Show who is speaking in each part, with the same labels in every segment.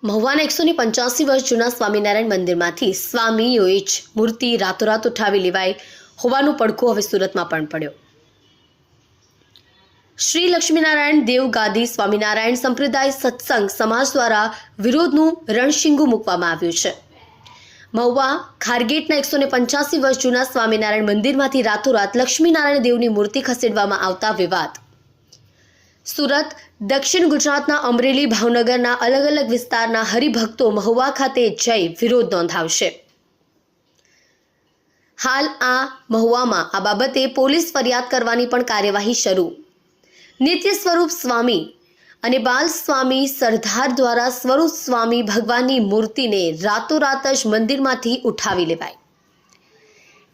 Speaker 1: મહુવાના 185 વર્ષ જૂના સ્વામિનારાયણ મંદિરમાંથી સ્વામીઓએ જ મૂર્તિ રાતોરાત ઉઠાવી લેવાઈ હોવાનો પડઘો હવે સુરતમાં પણ પડ્યો। શ્રી લક્ષ્મીનારાયણ દેવ ગાદી સ્વામિનારાયણ સંપ્રદાય સત્સંગ સમાજ દ્વારા વિરોધનું રણશીંગું મૂકવામાં આવ્યું છે। મહુવા ખારગેટના 185 વર્ષ જૂના સ્વામિનારાયણ મંદિરમાંથી રાતોરાત લક્ષ્મીનારાયણ દેવની મૂર્તિ ખસેડવામાં આવતા વિવાદ। સુરત, દક્ષિણ ગુજરાતના અમરેલી, ભાવનગરના અલગ અલગ વિસ્તારના હરિભક્તો મહુવા ખાતે જઈ વિરોધ નોંધાવશે। હાલ મહુવામાં આ બાબતે પોલીસ ફરિયાદ કરવાની પણ કાર્યવાહી શરૂ। નિત્ય સ્વરૂપ સ્વામી અને બાલ સ્વામી સરદાર દ્વારા સ્વરૂપ સ્વામી ભગવાનની મૂર્તિને રાતોરાત જ મંદિરમાંથી ઉઠાવી લેવાઈ।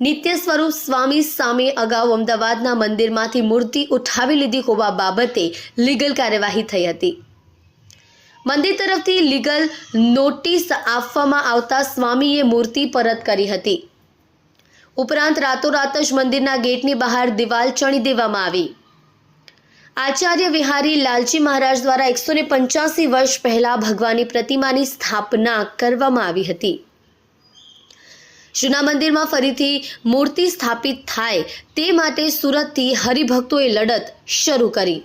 Speaker 1: નિત્ય સ્વરૂપ સ્વામી સામે અગાઉ અમદાવાદના મંદિરમાંથી મૂર્તિ ઉઠાવી લીધી હોવા બાબતે લીગલ કાર્યવાહી થઈ હતી। મંદિર તરફથી લીગલ નોટિસ આપવામાં આવતા સ્વામીએ મૂર્તિ પરત કરી હતી। ઉપરાંત રાતોરાત જ મંદિરના ગેટની બહાર દિવાલ ચણી દેવામાં આવી। આચાર્ય વિહારી લાલજી મહારાજ દ્વારા 185 વર્ષ પહેલા ભગવાનની પ્રતિમાની સ્થાપના કરવામાં આવી હતી। જૂના મંદિરમાં ફરીથી મૂર્તિ સ્થાપિત થાય તે માટે સુરતથી હરિભક્તોએ લડત શરૂ કરી।